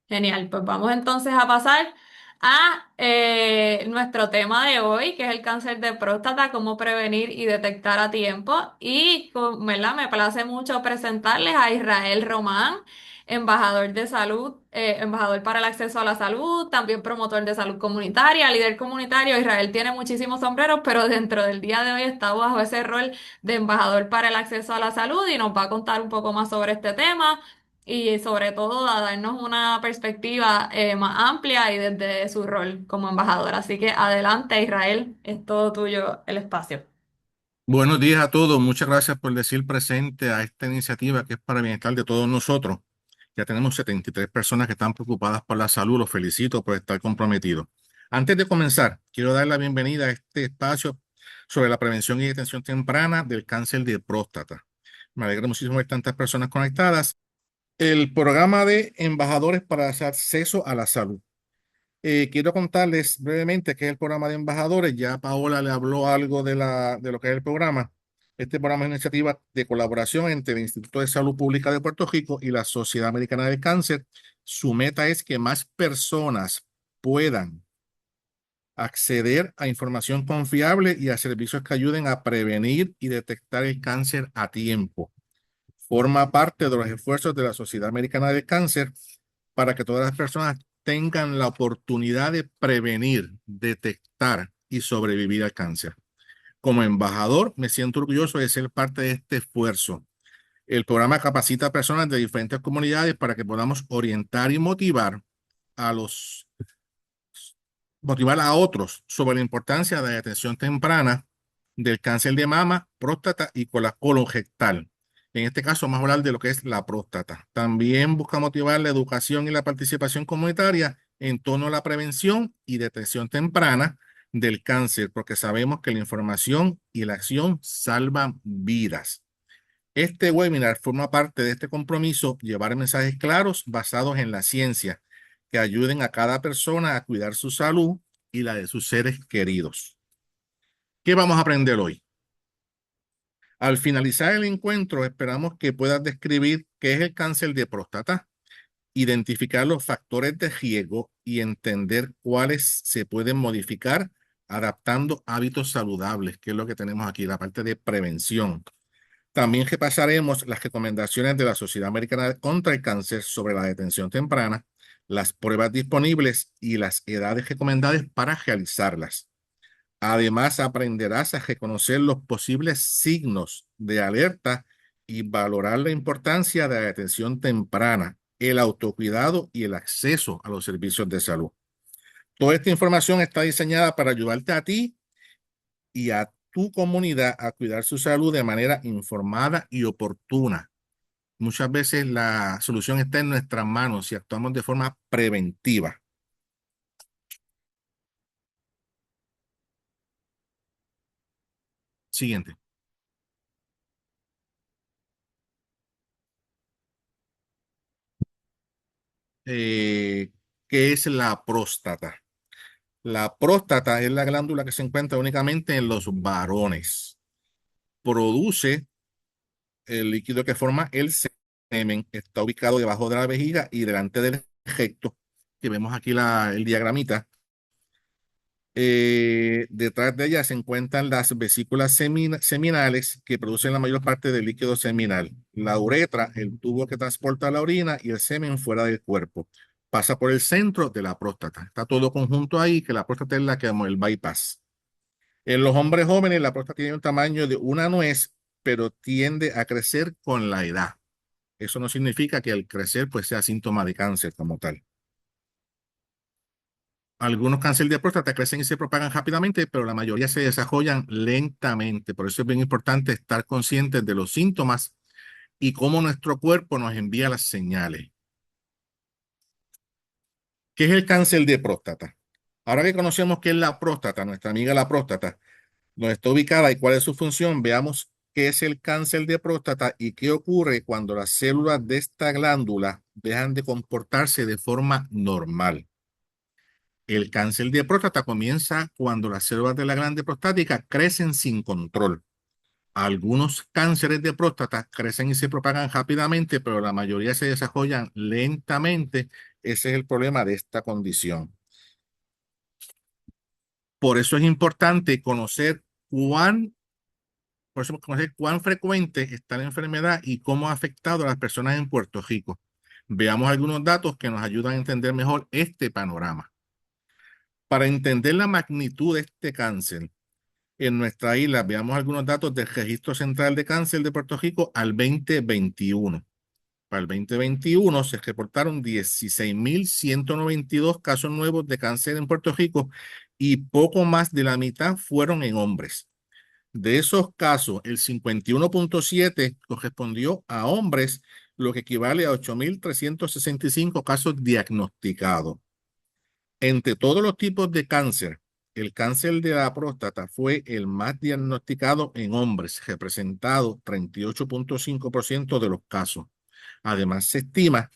Genial, pues vamos entonces a pasar a nuestro tema de hoy, que es el cáncer de próstata, cómo prevenir y detectar a tiempo. ¿Verdad? Me place mucho presentarles a Israel Román, embajador de salud, embajador para el acceso a la salud, también promotor de salud comunitaria, líder comunitario. Israel tiene muchísimos sombreros, pero dentro del día de hoy está bajo ese rol de embajador para el acceso a la salud y nos va a contar un poco más sobre este tema y sobre todo a darnos una perspectiva más amplia y desde su rol como embajador. Así que adelante, Israel, es todo tuyo el espacio. Buenos días a todos. Muchas gracias por decir presente a esta iniciativa que es para el bienestar de todos nosotros. Ya tenemos 73 personas que están preocupadas por la salud. Los felicito por estar comprometidos. Antes de comenzar, quiero dar la bienvenida a este espacio sobre la prevención y detención temprana del cáncer de próstata. Me alegra muchísimo ver tantas personas conectadas. El programa de embajadores para el acceso a la salud. Quiero contarles brevemente qué es el programa de embajadores. Ya Paola le habló algo de lo que es el programa. Este programa es una iniciativa de colaboración entre el Instituto de Salud Pública de Puerto Rico y la Sociedad Americana del Cáncer. Su meta es que más personas puedan acceder a información confiable y a servicios que ayuden a prevenir y detectar el cáncer a tiempo. Forma parte de los esfuerzos de la Sociedad Americana del Cáncer para que todas las personas tengan la oportunidad de prevenir, detectar y sobrevivir al cáncer. Como embajador, me siento orgulloso de ser parte de este esfuerzo. El programa capacita a personas de diferentes comunidades para que podamos orientar y a los, motivar a otros sobre la importancia de la detención temprana del cáncer de mama, próstata y colorectal. En este caso, vamos a hablar de lo que es la próstata. También busca motivar la educación y la participación comunitaria en torno a la prevención y detección temprana del cáncer, porque sabemos que la información y la acción salvan vidas. Este webinar forma parte de este compromiso, llevar mensajes claros basados en la ciencia que ayuden a cada persona a cuidar su salud y la de sus seres queridos. ¿Qué vamos a aprender hoy? Al finalizar el encuentro, esperamos que puedas describir qué es el cáncer de próstata, identificar los factores de riesgo y entender cuáles se pueden modificar adaptando hábitos saludables, que es lo que tenemos aquí, la parte de prevención. También repasaremos las recomendaciones de la Sociedad Americana contra el Cáncer sobre la detención temprana, las pruebas disponibles y las edades recomendadas para realizarlas. Además, aprenderás a reconocer los posibles signos de alerta y valorar la importancia de la detención temprana, el autocuidado y el acceso a los servicios de salud. Toda esta información está diseñada para ayudarte a ti y a tu comunidad a cuidar su salud de manera informada y oportuna. Muchas veces la solución está en nuestras manos si actuamos de forma preventiva. Siguiente. Eh, ¿Qué es la próstata? La próstata es la glándula que se encuentra únicamente en los varones. Produce el líquido que forma el semen. Está ubicado debajo de la vejiga y delante del recto, que vemos aquí el diagramita. Detrás de ella se encuentran las vesículas seminales que producen la mayor parte del líquido seminal. La uretra, el tubo que transporta la orina y el semen fuera del cuerpo. Pasa por el centro de la próstata. Está todo conjunto ahí, que la próstata es la que llamamos el bypass. En los hombres jóvenes, la próstata tiene un tamaño de una nuez, pero tiende a crecer con la edad. Eso no significa que al crecer pues sea síntoma de cáncer como tal. Algunos cánceres de próstata crecen y se propagan rápidamente, pero la mayoría se desarrollan lentamente. Por eso es bien importante estar conscientes de los síntomas y cómo nuestro cuerpo nos envía las señales. ¿Qué es el cáncer de próstata? Ahora que conocemos qué es la próstata, nuestra amiga la próstata, dónde está ubicada y cuál es su función, veamos qué es el cáncer de próstata y qué ocurre cuando las células de esta glándula dejan de comportarse de forma normal. El cáncer de próstata comienza cuando las células de la glande prostática crecen sin control. Algunos cánceres de próstata crecen y se propagan rápidamente, pero la mayoría se desarrollan lentamente Ese es el problema de esta condición. Por eso es importante conocer cuán frecuente está la enfermedad y cómo ha afectado a las personas en Puerto Rico. Veamos algunos datos que nos ayudan a entender mejor este panorama. Para entender la magnitud de este cáncer en nuestra isla, veamos algunos datos del Registro Central de Cáncer de Puerto Rico al 2021. Para el 2021 se reportaron 16.192 casos nuevos de cáncer en Puerto Rico y poco más de la mitad fueron en hombres. De esos casos, el 51.7 correspondió a hombres, lo que equivale a 8.365 casos diagnosticados. Entre todos los tipos de cáncer, el cáncer de la próstata fue el más diagnosticado en hombres, representado 38.5% de los casos. Además, se estima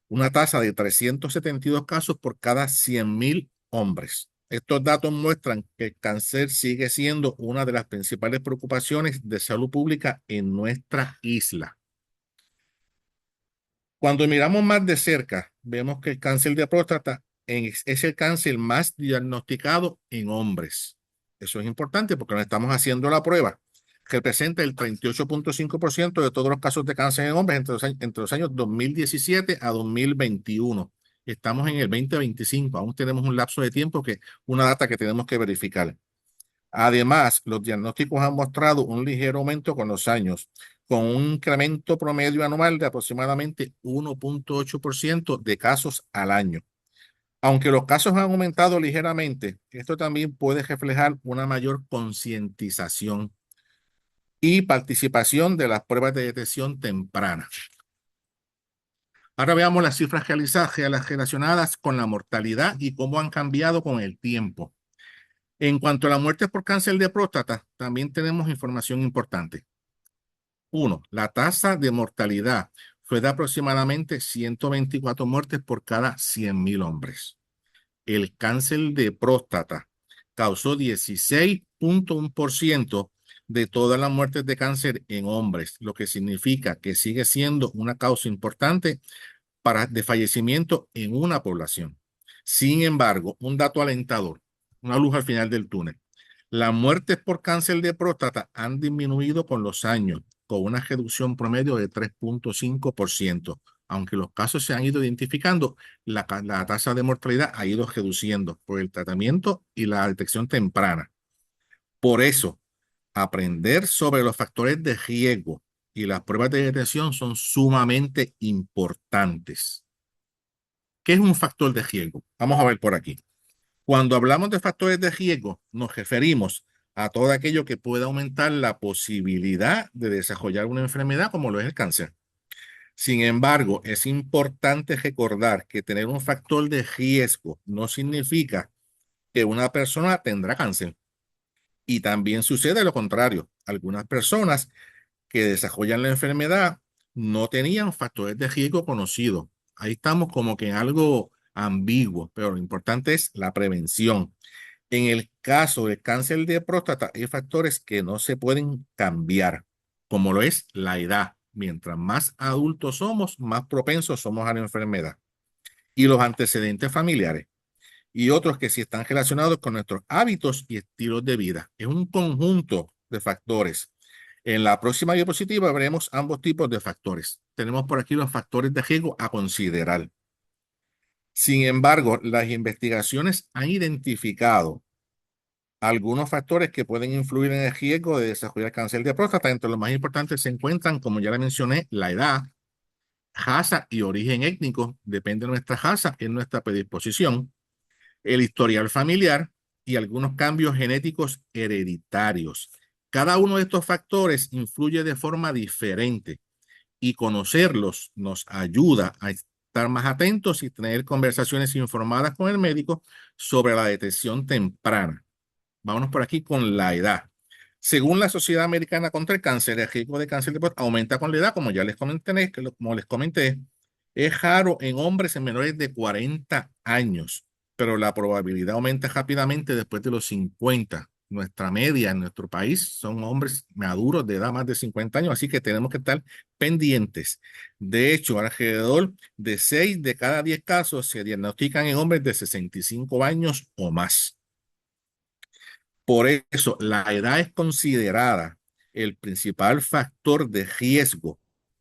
una tasa de 372 casos por cada 100.000 hombres. Estos datos muestran que el cáncer sigue siendo una de las principales preocupaciones de salud pública en nuestra isla. Cuando miramos más de cerca, vemos que el cáncer de próstata es el cáncer más diagnosticado en hombres. Eso es importante porque no estamos haciendo la prueba. Representa el 38.5% de todos los casos de cáncer en hombres entre los años 2017 a 2021. Estamos en el 2025. Aún tenemos un lapso de tiempo una data que tenemos que verificar. Además, los diagnósticos han mostrado un ligero aumento con los años, con un incremento promedio anual de aproximadamente 1.8% de casos al año. Aunque los casos han aumentado ligeramente, esto también puede reflejar una mayor concientización y participación de las pruebas de detección temprana. Ahora veamos las cifras relacionadas con la mortalidad y cómo han cambiado con el tiempo. En cuanto a la muerte por cáncer de próstata, también tenemos información importante. Uno, la tasa de mortalidad fue de aproximadamente 124 muertes por cada 100.000 hombres. El cáncer de próstata causó 16.1% de todas las muertes de cáncer en hombres, lo que significa que sigue siendo una causa importante de fallecimiento en una población. Sin embargo, un dato alentador, una luz al final del túnel. Las muertes por cáncer de próstata han disminuido con los años, con una reducción promedio de 3.5%. Aunque los casos se han ido identificando, la tasa de mortalidad ha ido reduciendo por el tratamiento y la detección temprana. Por eso, aprender sobre los factores de riesgo y las pruebas de detección son sumamente importantes. ¿Qué es un factor de riesgo? Vamos a ver por aquí. Cuando hablamos de factores de riesgo, nos referimos a todo aquello que pueda aumentar la posibilidad de desarrollar una enfermedad como lo es el cáncer. Sin embargo, es importante recordar que tener un factor de riesgo no significa que una persona tendrá cáncer. Y también sucede lo contrario. Algunas personas que desarrollan la enfermedad no tenían factores de riesgo conocidos. Ahí estamos como que en algo ambiguo, pero lo importante es la prevención. En el caso del cáncer de próstata, hay factores que no se pueden cambiar, como lo es la edad. Mientras más adultos somos, más propensos somos a la enfermedad. Y los antecedentes familiares y otros que sí están relacionados con nuestros hábitos y estilos de vida. Es un conjunto de factores. En la próxima diapositiva veremos ambos tipos de factores. Tenemos por aquí los factores de riesgo a considerar. Sin embargo, las investigaciones han identificado algunos factores que pueden influir en el riesgo de desarrollar cáncer de próstata. Entre los más importantes se encuentran, como ya le mencioné, la edad, raza y origen étnico. Depende de nuestra raza, es nuestra predisposición, el historial familiar y algunos cambios genéticos hereditarios. Cada uno de estos factores influye de forma diferente y conocerlos nos ayuda a estar más atentos y tener conversaciones informadas con el médico sobre la detección temprana. Vámonos por aquí con la edad. Según la Sociedad Americana contra el Cáncer, el riesgo de cáncer de próstata aumenta con la edad, como ya les comenté, es raro en hombres en menores de 40 años, pero la probabilidad aumenta rápidamente después de los 50. nuestra media en nuestro país son hombres maduros de edad más de 50 años, así que tenemos que estar pendientes. De hecho, alrededor de 6 de cada 10 casos se diagnostican en hombres de 65 años o más. Por eso, la edad es considerada el principal factor de riesgo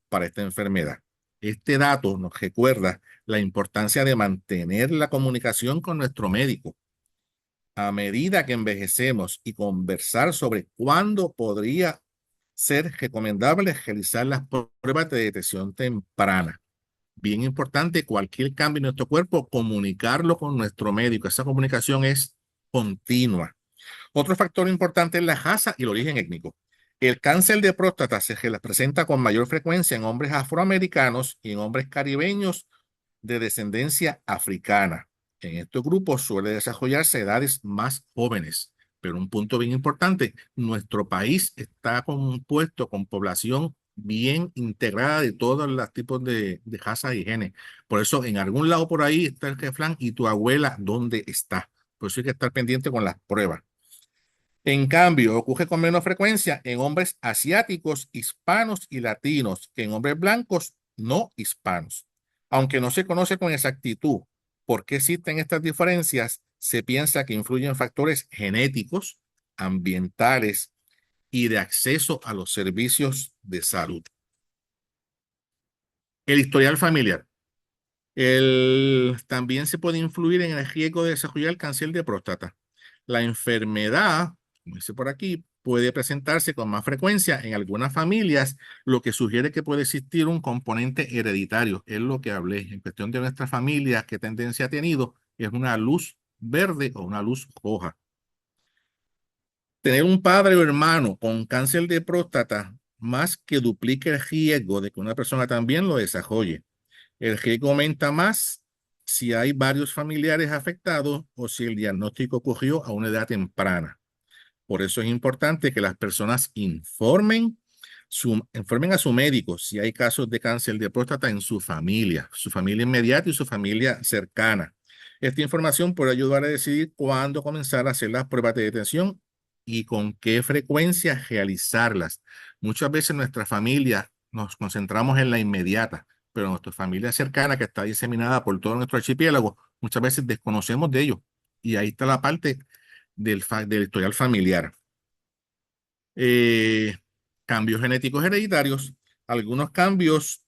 para esta enfermedad. Este dato nos recuerda la importancia de mantener la comunicación con nuestro médico a medida que envejecemos y conversar sobre cuándo podría ser recomendable realizar las pruebas de detección temprana. Bien importante, cualquier cambio en nuestro cuerpo, comunicarlo con nuestro médico. Esa comunicación es continua. Otro factor importante es la raza y el origen étnico. El cáncer de próstata se presenta con mayor frecuencia en hombres afroamericanos y en hombres caribeños de descendencia africana. En estos grupos suele desarrollarse a edades más jóvenes. Pero un punto bien importante, nuestro país está compuesto con población bien integrada de todos los tipos de raza y genes. Por eso, en algún lado por ahí está el refrán, ¿y tu abuela dónde está? Por eso hay que estar pendiente con las pruebas. En cambio, ocurre con menos frecuencia en hombres asiáticos, hispanos y latinos que en hombres blancos no hispanos. Aunque no se conoce con exactitud por qué existen estas diferencias, se piensa que influyen factores genéticos, ambientales y de acceso a los servicios de salud. El historial familiar. También se puede influir en el riesgo de desarrollar cáncer de próstata. La enfermedad, como dice por aquí, puede presentarse con más frecuencia en algunas familias, lo que sugiere que puede existir un componente hereditario. Es lo que hablé. En cuestión de nuestra familia, qué tendencia ha tenido, es una luz verde o una luz roja. Tener un padre o hermano con cáncer de próstata más que duplica el riesgo de que una persona también lo desarrolle. El riesgo aumenta más si hay varios familiares afectados o si el diagnóstico ocurrió a una edad temprana. Por eso es importante que las personas informen a su médico si hay casos de cáncer de próstata en su familia inmediata y su familia cercana. Esta información puede ayudar a decidir cuándo comenzar a hacer las pruebas de detección y con qué frecuencia realizarlas. Muchas veces en nuestra familia nos concentramos en la inmediata, pero nuestra familia cercana que está diseminada por todo nuestro archipiélago, muchas veces desconocemos de ello. Y ahí está la parte del historial familiar. Eh, Cambios genéticos hereditarios. Algunos cambios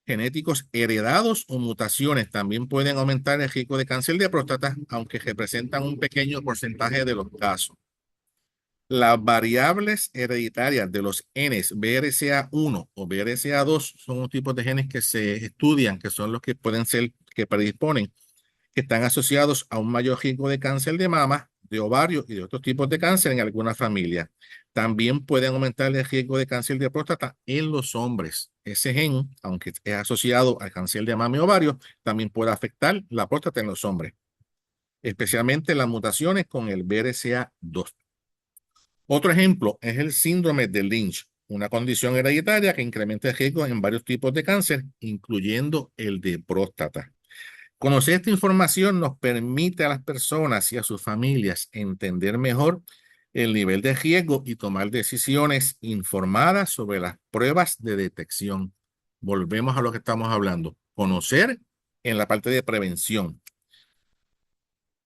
genéticos heredados o mutaciones también pueden aumentar el riesgo de cáncer de próstata, aunque representan un pequeño porcentaje de los casos. Las variables hereditarias de los genes BRCA1 o BRCA2 son un tipo de genes que se estudian, que son los que pueden ser, que predisponen, que están asociados a un mayor riesgo de cáncer de mama, de ovario y de otros tipos de cáncer en algunas familias. También pueden aumentar el riesgo de cáncer de próstata en los hombres. Ese gen, aunque es asociado al cáncer de mama y ovario, también puede afectar la próstata en los hombres, especialmente las mutaciones con el BRCA2. Otro ejemplo es el síndrome de Lynch, una condición hereditaria que incrementa el riesgo en varios tipos de cáncer, incluyendo el de próstata. Conocer esta información nos permite a las personas y a sus familias entender mejor el nivel de riesgo y tomar decisiones informadas sobre las pruebas de detección. Volvemos a lo que estamos hablando. Conocer en la parte de prevención.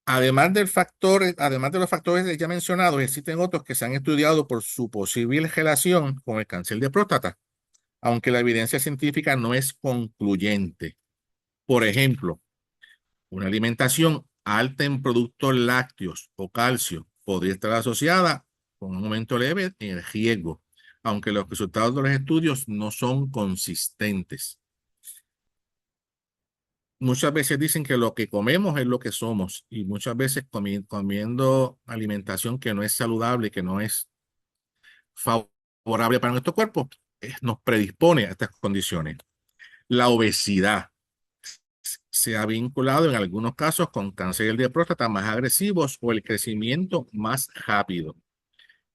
Además de los factores ya mencionados, existen otros que se han estudiado por su posible relación con el cáncer de próstata, aunque la evidencia científica no es concluyente. Por ejemplo, una alimentación alta en productos lácteos o calcio podría estar asociada con un aumento leve en el riesgo, aunque los resultados de los estudios no son consistentes. Muchas veces dicen que lo que comemos es lo que somos y muchas veces comiendo alimentación que no es saludable, que no es favorable para nuestro cuerpo, nos predispone a estas condiciones. La obesidad se ha vinculado en algunos casos con cáncer de próstata más agresivos o el crecimiento más rápido.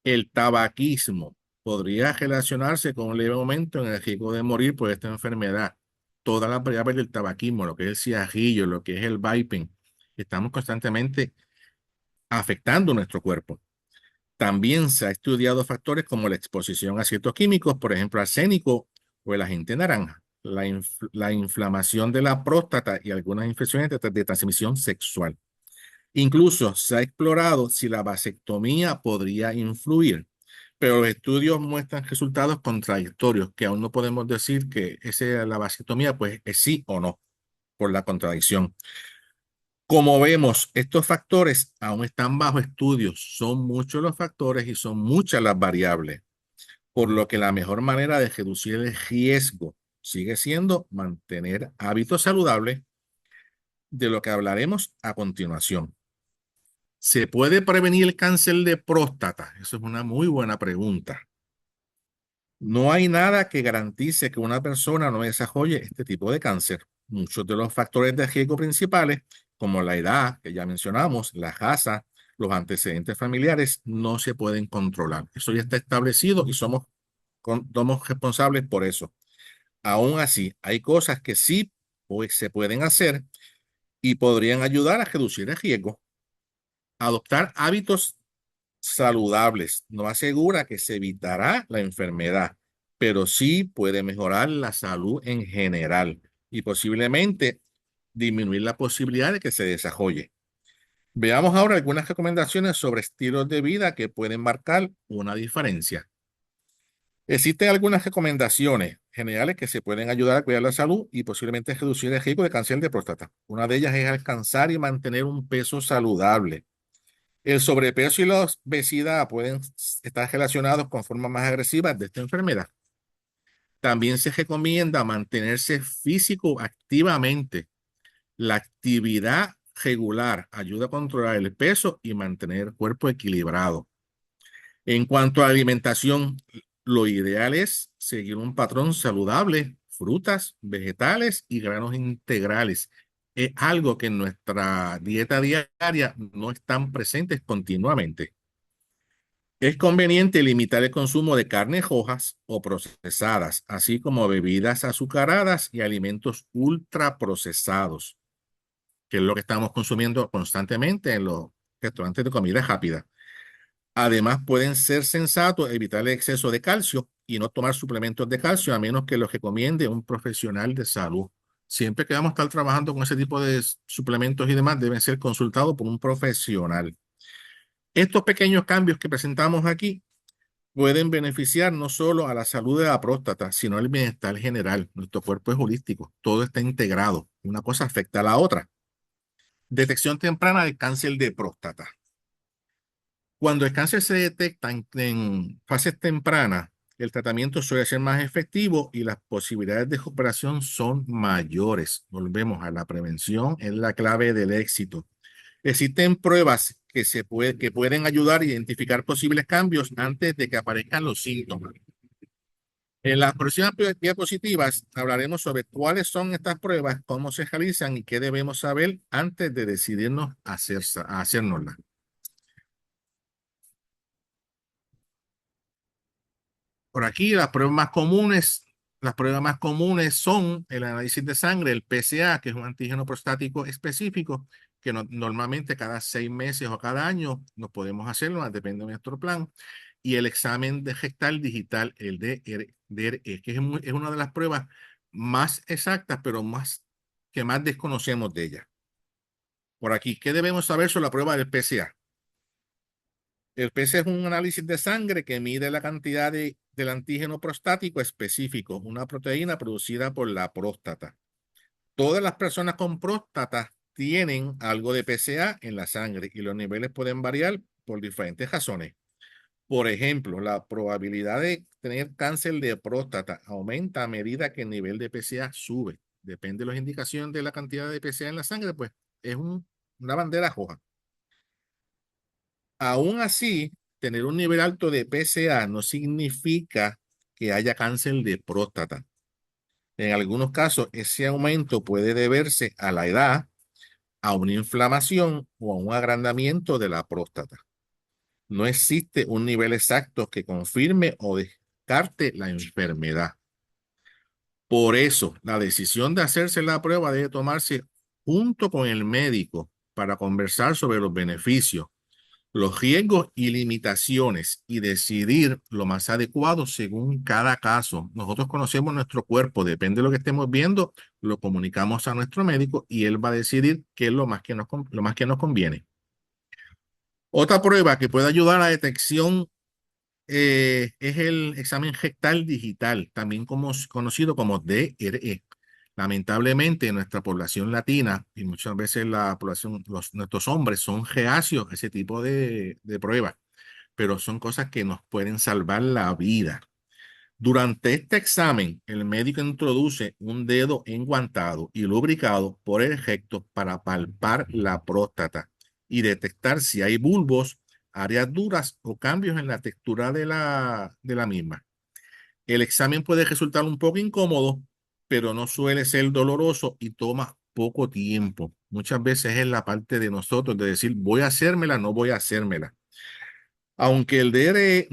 El tabaquismo podría relacionarse con un leve aumento en el riesgo de morir por esta enfermedad. Todas las variables del tabaquismo, lo que es el cigarrillo, lo que es el vaping, estamos constantemente afectando nuestro cuerpo. También se ha estudiado factores como la exposición a ciertos químicos, por ejemplo, arsénico o el agente naranja, la inflamación de la próstata y algunas infecciones de transmisión sexual. Incluso se ha explorado si la vasectomía podría influir, pero los estudios muestran resultados contradictorios, que aún no podemos decir que la vasectomía pues, es sí o no, por la contradicción. Como vemos, estos factores aún están bajo estudios. Son muchos los factores y son muchas las variables, por lo que la mejor manera de reducir el riesgo sigue siendo mantener hábitos saludables, de lo que hablaremos a continuación. ¿Se puede prevenir el cáncer de próstata? Eso es una muy buena pregunta. No hay nada que garantice que una persona no desarrolle este tipo de cáncer. Muchos de los factores de riesgo principales, como la edad, que ya mencionamos, la raza, los antecedentes familiares, no se pueden controlar. Eso ya está establecido y somos responsables por eso. Aún así, hay cosas que sí pues, se pueden hacer y podrían ayudar a reducir el riesgo. Adoptar hábitos saludables no asegura que se evitará la enfermedad, pero sí puede mejorar la salud en general y posiblemente disminuir la posibilidad de que se desarrolle. Veamos ahora algunas recomendaciones sobre estilos de vida que pueden marcar una diferencia. Existen algunas recomendaciones generales que se pueden ayudar a cuidar la salud y posiblemente reducir el riesgo de cáncer de próstata. Una de ellas es alcanzar y mantener un peso saludable. El sobrepeso y la obesidad pueden estar relacionados con formas más agresivas de esta enfermedad. También se recomienda mantenerse físico activamente. La actividad regular ayuda a controlar el peso y mantener el cuerpo equilibrado. En cuanto a la alimentación, lo ideal es seguir un patrón saludable, frutas, vegetales y granos integrales. Es algo que en nuestra dieta diaria no están presentes continuamente. Es conveniente limitar el consumo de carnes rojas o procesadas, así como bebidas azucaradas y alimentos ultraprocesados, que es lo que estamos consumiendo constantemente en los restaurantes de comida rápida. Además, pueden ser sensatos evitar el exceso de calcio y no tomar suplementos de calcio a menos que los recomiende un profesional de salud. Siempre que vamos a estar trabajando con ese tipo de suplementos y demás, deben ser consultados por un profesional. Estos pequeños cambios que presentamos aquí pueden beneficiar no solo a la salud de la próstata, sino al bienestar general. Nuestro cuerpo es holístico, todo está integrado. Una cosa afecta a la otra. Detección temprana del cáncer de próstata. Cuando el cáncer se detecta en fases tempranas, el tratamiento suele ser más efectivo y las posibilidades de recuperación son mayores. Volvemos a la prevención, es la clave del éxito. Existen pruebas que pueden ayudar a identificar posibles cambios antes de que aparezcan los síntomas. En las próximas diapositivas hablaremos sobre cuáles son estas pruebas, cómo se realizan y qué debemos saber antes de decidirnos a hacérnoslas. Por aquí las pruebas más comunes son el análisis de sangre, el PSA, que es un antígeno prostático específico, que normalmente cada 6 meses o cada año nos podemos hacerlo, depende de nuestro plan, y el examen de rectal digital, el DRE, que es una de las pruebas más exactas, pero que más desconocemos de ella. Por aquí, ¿qué debemos saber sobre la prueba del PSA? El PSA es un análisis de sangre que mide la cantidad del antígeno prostático específico, una proteína producida por la próstata. Todas las personas con próstata tienen algo de PSA en la sangre y los niveles pueden variar por diferentes razones. Por ejemplo, la probabilidad de tener cáncer de próstata aumenta a medida que el nivel de PSA sube. Depende de las indicaciones de la cantidad de PSA en la sangre, pues es una bandera roja. Aún así, tener un nivel alto de PSA no significa que haya cáncer de próstata. En algunos casos, ese aumento puede deberse a la edad, a una inflamación o a un agrandamiento de la próstata. No existe un nivel exacto que confirme o descarte la enfermedad. Por eso, la decisión de hacerse la prueba debe tomarse junto con el médico para conversar sobre los beneficios, los riesgos y limitaciones y decidir lo más adecuado según cada caso. Nosotros conocemos nuestro cuerpo, depende de lo que estemos viendo, lo comunicamos a nuestro médico y él va a decidir qué es lo más que nos conviene. Otra prueba que puede ayudar a la detección es el examen rectal digital, también conocido como DRE. Lamentablemente, nuestra población latina y muchas veces la población, nuestros hombres son reacios a ese tipo de pruebas, pero son cosas que nos pueden salvar la vida. Durante este examen, el médico introduce un dedo enguantado y lubricado por el recto para palpar la próstata y detectar si hay bulbos, áreas duras o cambios en la textura de la misma. El examen puede resultar un poco incómodo, pero no suele ser doloroso y toma poco tiempo. Muchas veces es la parte de nosotros de decir, voy a hacérmela, no voy a hacérmela. Aunque el DRE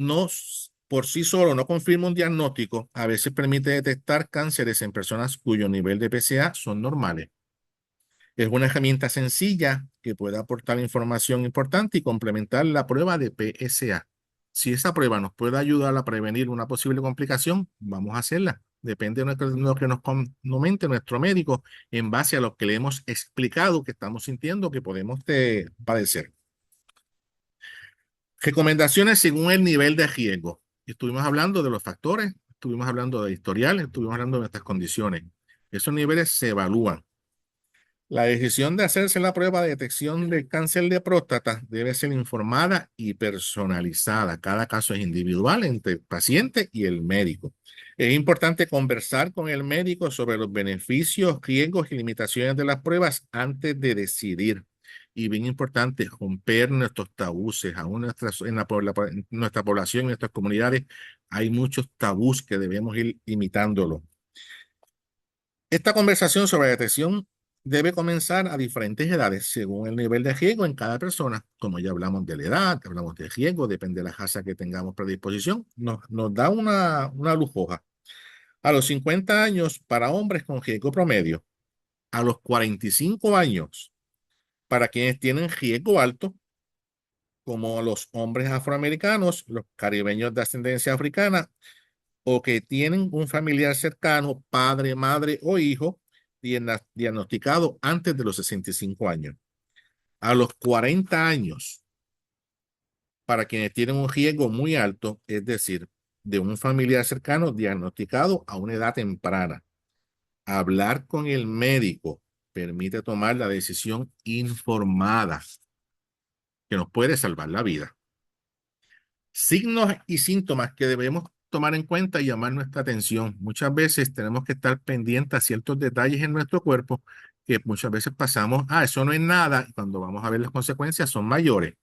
por sí solo no confirma un diagnóstico, a veces permite detectar cánceres en personas cuyo nivel de PSA son normales. Es una herramienta sencilla que puede aportar información importante y complementar la prueba de PSA. Si esa prueba nos puede ayudar a prevenir una posible complicación, vamos a hacerla. Depende de lo que nos comente nuestro médico en base a lo que le hemos explicado que estamos sintiendo que podemos padecer. Recomendaciones según el nivel de riesgo. Estuvimos hablando de los factores, estuvimos hablando de historiales, estuvimos hablando de nuestras condiciones. Esos niveles se evalúan. La decisión de hacerse la prueba de detección del cáncer de próstata debe ser informada y personalizada. Cada caso es individual entre el paciente y el médico. Es importante conversar con el médico sobre los beneficios, riesgos y limitaciones de las pruebas antes de decidir. Y bien importante, romper nuestros tabúes. Aún en nuestra población, en nuestras comunidades, hay muchos tabús que debemos ir imitándolo. Esta conversación sobre detección debe comenzar a diferentes edades según el nivel de riesgo en cada persona. Como ya hablamos de la edad, hablamos de riesgo, depende de la raza que tengamos predisposición, nos da una luz roja. A los 50 años para hombres con riesgo promedio, a los 45 años para quienes tienen riesgo alto, como los hombres afroamericanos, los caribeños de ascendencia africana, o que tienen un familiar cercano, padre, madre o hijo, diagnosticado antes de los 65 años. A los 40 años, para quienes tienen un riesgo muy alto, es decir, de un familiar cercano diagnosticado a una edad temprana. Hablar con el médico permite tomar la decisión informada que nos puede salvar la vida. Signos y síntomas que debemos tomar en cuenta y llamar nuestra atención. Muchas veces tenemos que estar pendientes a ciertos detalles en nuestro cuerpo que muchas veces pasamos, eso no es nada, y cuando vamos a ver las consecuencias son mayores.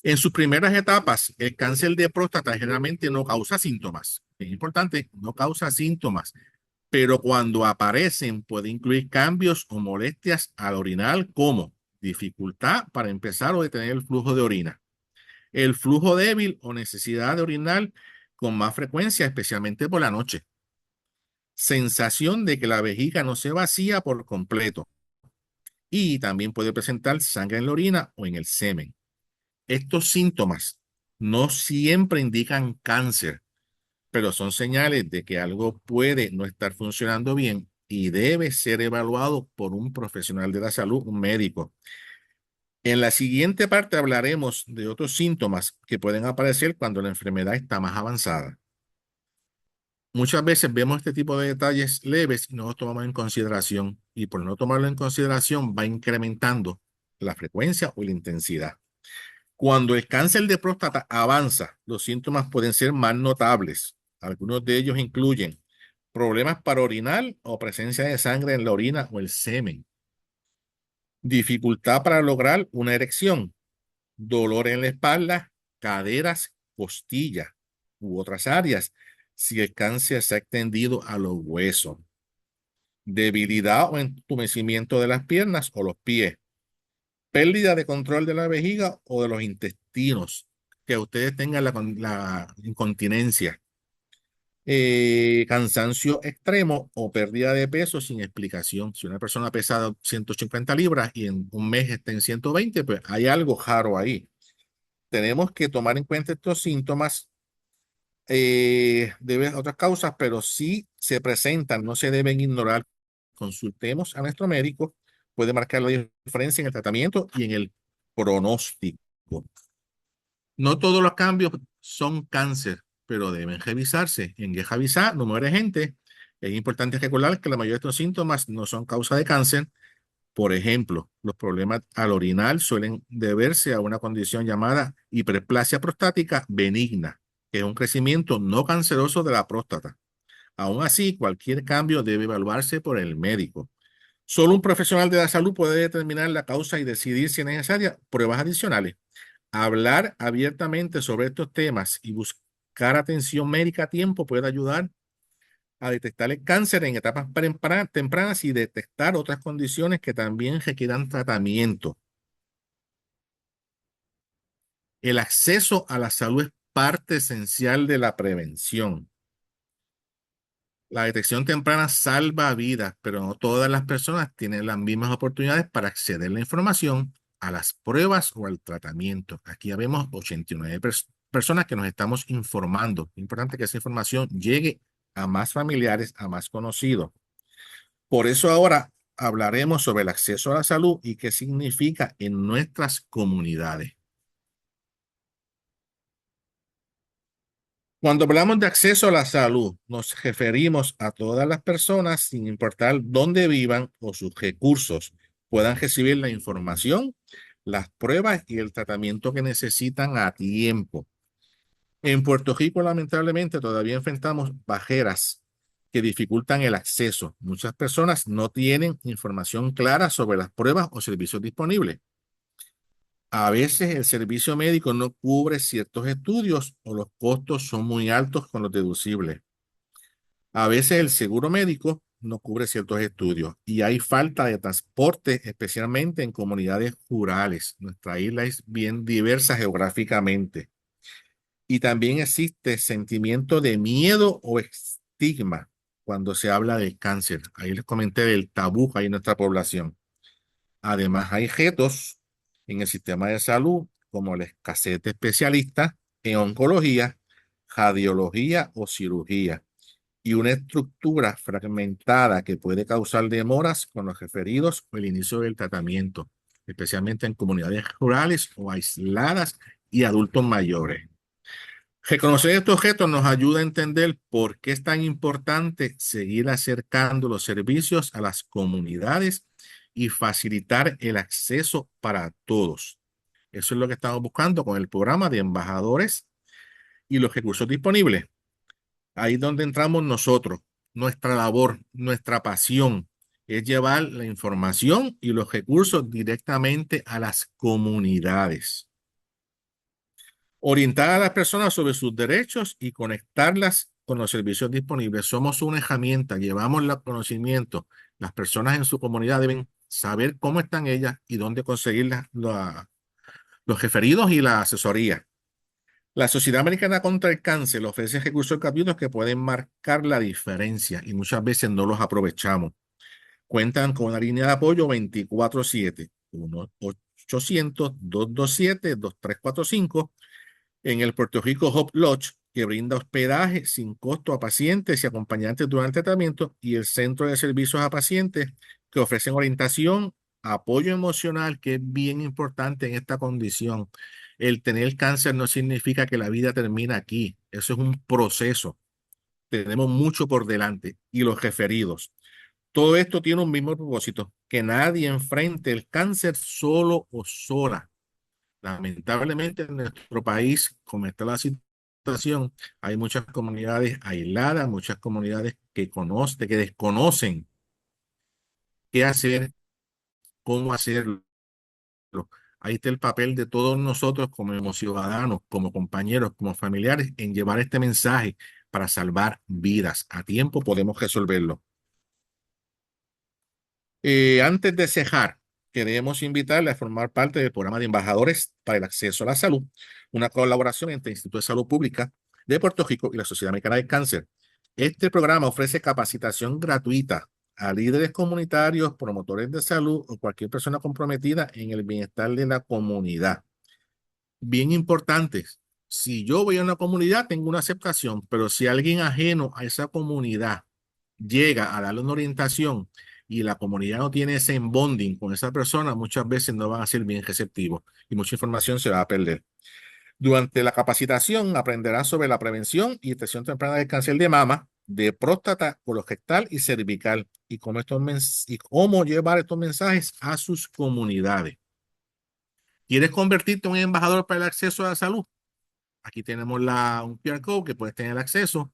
En sus primeras etapas, el cáncer de próstata generalmente no causa síntomas. Es importante, no causa síntomas, pero cuando aparecen puede incluir cambios o molestias al orinar como dificultad para empezar o detener el flujo de orina, el flujo débil o necesidad de orinar con más frecuencia, especialmente por la noche. Sensación de que la vejiga no se vacía por completo. Y también puede presentar sangre en la orina o en el semen. Estos síntomas no siempre indican cáncer, pero son señales de que algo puede no estar funcionando bien y debe ser evaluado por un profesional de la salud, un médico. En la siguiente parte hablaremos de otros síntomas que pueden aparecer cuando la enfermedad está más avanzada. Muchas veces vemos este tipo de detalles leves y no los tomamos en consideración, y por no tomarlo en consideración va incrementando la frecuencia o la intensidad. Cuando el cáncer de próstata avanza, los síntomas pueden ser más notables. Algunos de ellos incluyen problemas para orinar o presencia de sangre en la orina o el semen, dificultad para lograr una erección, dolor en la espalda, caderas, costillas u otras áreas, si el cáncer se ha extendido a los huesos, debilidad o entumecimiento de las piernas o los pies, pérdida de control de la vejiga o de los intestinos, que ustedes tengan la incontinencia, cansancio extremo o pérdida de peso sin explicación. Si una persona pesa 150 libras y en un mes está en 120, pues hay algo raro ahí. tenemos que tomar en cuenta estos síntomas de otras causas, pero si se presentan, no se deben ignorar. Consultemos a nuestro médico, puede marcar la diferencia en el tratamiento y en el pronóstico. No todos los cambios son cáncer, pero deben revisarse. En Revisar no muere gente. Es importante recordar que la mayoría de estos síntomas no son causa de cáncer. Por ejemplo, los problemas al orinar suelen deberse a una condición llamada hiperplasia prostática benigna, que es un crecimiento no canceroso de la próstata. Aún así, cualquier cambio debe evaluarse por el médico. Solo un profesional de la salud puede determinar la causa y decidir si es necesaria pruebas adicionales. Hablar abiertamente sobre estos temas y buscar atención médica a tiempo puede ayudar a detectar el cáncer en etapas tempranas y detectar otras condiciones que también requieran tratamiento. El acceso a la salud es parte esencial de la prevención. La detección temprana salva vidas, pero no todas las personas tienen las mismas oportunidades para acceder a la información, a las pruebas o al tratamiento. Aquí ya vemos 89 personas que nos estamos informando. Es importante que esa información llegue a más familiares, a más conocidos. Por eso ahora hablaremos sobre el acceso a la salud y qué significa en nuestras comunidades. Cuando hablamos de acceso a la salud, nos referimos a todas las personas, sin importar dónde vivan o sus recursos, puedan recibir la información, las pruebas y el tratamiento que necesitan a tiempo. En Puerto Rico, lamentablemente, todavía enfrentamos barreras que dificultan el acceso. Muchas personas no tienen información clara sobre las pruebas o servicios disponibles. A veces el servicio médico no cubre ciertos estudios o los costos son muy altos con los deducibles. A veces el seguro médico no cubre ciertos estudios y hay falta de transporte, especialmente en comunidades rurales. Nuestra isla es bien diversa geográficamente. Y también existe sentimiento de miedo o estigma cuando se habla del cáncer. Ahí les comenté del tabú que hay en nuestra población. Además, hay retos en el sistema de salud, como la escasez de especialistas en oncología, radiología o cirugía, y una estructura fragmentada que puede causar demoras con los referidos o el inicio del tratamiento, especialmente en comunidades rurales o aisladas y adultos mayores. Reconocer estos retos nos ayuda a entender por qué es tan importante seguir acercando los servicios a las comunidades y facilitar el acceso para todos. Eso es lo que estamos buscando con el programa de embajadores y los recursos disponibles. Ahí es donde entramos nosotros. Nuestra labor, nuestra pasión es llevar la información y los recursos directamente a las comunidades. Orientar a las personas sobre sus derechos y conectarlas con los servicios disponibles. Somos una herramienta, llevamos el conocimiento. Las personas en su comunidad deben saber cómo están ellas y dónde conseguir los referidos y la asesoría. La Sociedad Americana contra el Cáncer ofrece recursos gratuitos que pueden marcar la diferencia y muchas veces no los aprovechamos. Cuentan con una línea de apoyo 24/7, 1-800-227-2345 en el Puerto Rico Hope Lodge, que brinda hospedaje sin costo a pacientes y acompañantes durante el tratamiento, y el Centro de Servicios a Pacientes, que ofrecen orientación, apoyo emocional, que es bien importante en esta condición. El tener cáncer no significa que la vida termina aquí. Eso es un proceso. Tenemos mucho por delante y los referidos. Todo esto tiene un mismo propósito, que nadie enfrente el cáncer solo o sola. Lamentablemente en nuestro país, como está la situación, hay muchas comunidades aisladas, muchas comunidades que desconocen qué hacer, cómo hacerlo. Ahí está el papel de todos nosotros como ciudadanos, como compañeros, como familiares, en llevar este mensaje para salvar vidas. A tiempo podemos resolverlo. Antes de cejar, queremos invitarle a formar parte del programa de embajadores para el acceso a la salud, una colaboración entre el Instituto de Salud Pública de Puerto Rico y la Sociedad Americana del Cáncer. Este programa ofrece capacitación gratuita a líderes comunitarios, promotores de salud o cualquier persona comprometida en el bienestar de la comunidad. bien importantes. Si yo voy a una comunidad, tengo una aceptación, pero si alguien ajeno a esa comunidad llega a darle una orientación y la comunidad no tiene ese bonding con esa persona, muchas veces no van a ser bien receptivos y mucha información se va a perder. Durante la capacitación aprenderán sobre la prevención y detección temprana del cáncer de mama, de próstata, colorectal y cervical y cómo llevar estos mensajes a sus comunidades. ¿Quieres convertirte en un embajador para el acceso a la salud? Aquí tenemos un QR code que puedes tener acceso.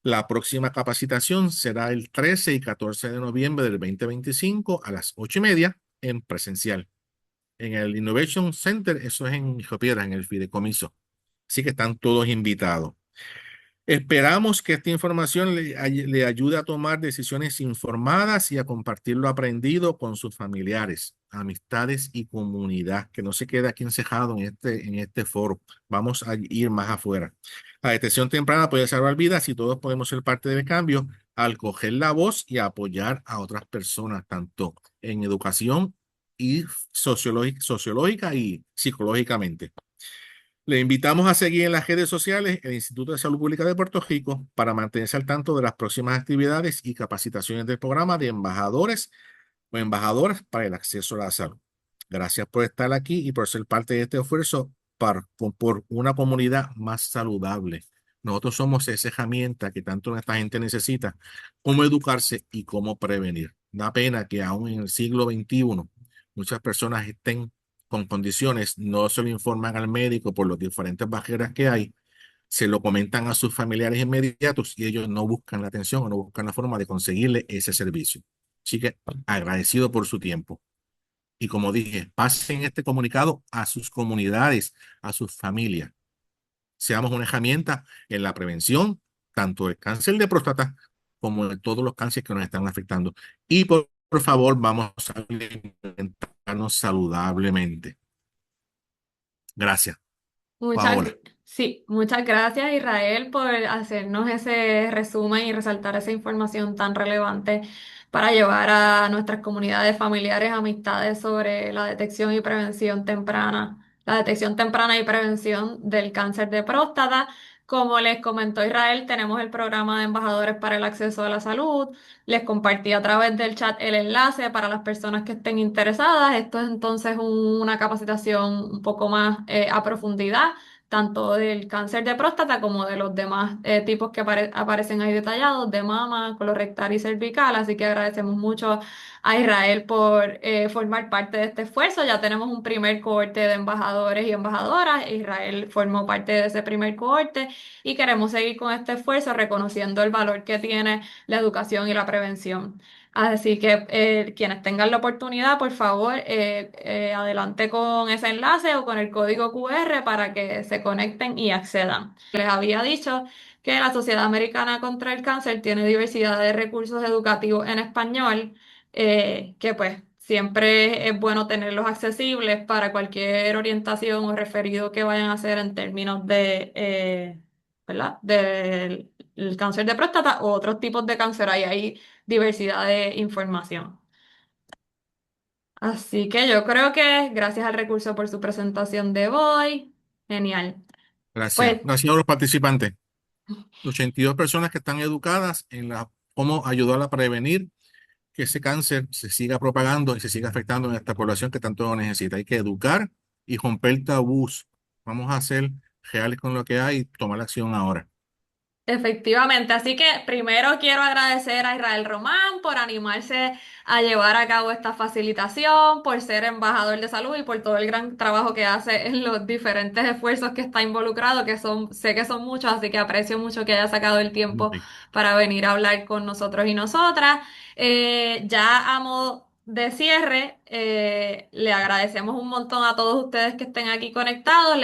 La próxima capacitación será el 13 y 14 de noviembre del 2025 a las 8:30 en presencial. En el Innovation Center, eso es en Hijo Piedras, en el fideicomiso. Así que están todos invitados. Esperamos que esta información le ayude a tomar decisiones informadas y a compartir lo aprendido con sus familiares, amistades y comunidad, que no se quede aquí encejado en este foro. Vamos a ir más afuera. La detección temprana puede salvar vidas y todos podemos ser parte del cambio al coger la voz y apoyar a otras personas, tanto en educación y sociológica y psicológicamente. Le invitamos a seguir en las redes sociales el Instituto de Salud Pública de Puerto Rico para mantenerse al tanto de las próximas actividades y capacitaciones del programa de embajadores o embajadoras para el acceso a la salud. Gracias por estar aquí y por ser parte de este esfuerzo por una comunidad más saludable. Nosotros somos esa herramienta que tanto esta gente necesita, cómo educarse y cómo prevenir. Da pena que aún en el siglo XXI muchas personas estén con condiciones, no se lo informan al médico por las diferentes barreras que hay, se lo comentan a sus familiares inmediatos y ellos no buscan la atención o no buscan la forma de conseguirle ese servicio. Así que agradecido por su tiempo. Y como dije, pasen este comunicado a sus comunidades, a sus familias. Seamos una herramienta en la prevención, tanto del cáncer de próstata como de todos los cánceres que nos están afectando. Y por favor, vamos a alimentarnos saludablemente. Gracias. Muchas, Paola. sí, muchas gracias Israel por hacernos ese resumen y resaltar esa información tan relevante para llevar a nuestras comunidades familiares, amistades sobre la detección y prevención temprana, la detección temprana y prevención del cáncer de próstata. Como les comentó Israel, tenemos el programa de embajadores para el acceso a la salud. Les compartí a través del chat el enlace para las personas que estén interesadas. Esto es entonces una capacitación un poco más a profundidad, tanto del cáncer de próstata como de los demás tipos que aparecen ahí detallados, de mama, colorectal y cervical. Así que agradecemos mucho a Israel por formar parte de este esfuerzo. Ya tenemos un primer cohorte de embajadores y embajadoras. Israel formó parte de ese primer cohorte y queremos seguir con este esfuerzo reconociendo el valor que tiene la educación y la prevención. Así que quienes tengan la oportunidad, por favor, adelante con ese enlace o con el código QR para que se conecten y accedan. Les había dicho que la Sociedad Americana contra el Cáncer tiene diversidad de recursos educativos en español, que pues siempre es bueno tenerlos accesibles para cualquier orientación o referido que vayan a hacer en términos de, ¿verdad? Del el cáncer de próstata o otros tipos de cáncer. Ahí hay diversidad de información. Así que yo creo que gracias al recurso por su presentación de hoy. Genial. Gracias. Pues Gracias a los participantes. 82 personas que están educadas en cómo ayudar a prevenir que ese cáncer se siga propagando y se siga afectando en esta población que tanto lo necesita. Hay que educar y romper tabús. Vamos a ser reales con lo que hay y tomar acción ahora. efectivamente, así que primero quiero agradecer a Israel Román por animarse a llevar a cabo esta facilitación, por ser embajador de salud y por todo el gran trabajo que hace en los diferentes esfuerzos que está involucrado, que son, sé que son muchos, así que aprecio mucho que haya sacado el tiempo Ok. para venir a hablar con nosotros y nosotras. Ya a modo de cierre, le agradecemos un montón a todos ustedes que estén aquí conectados.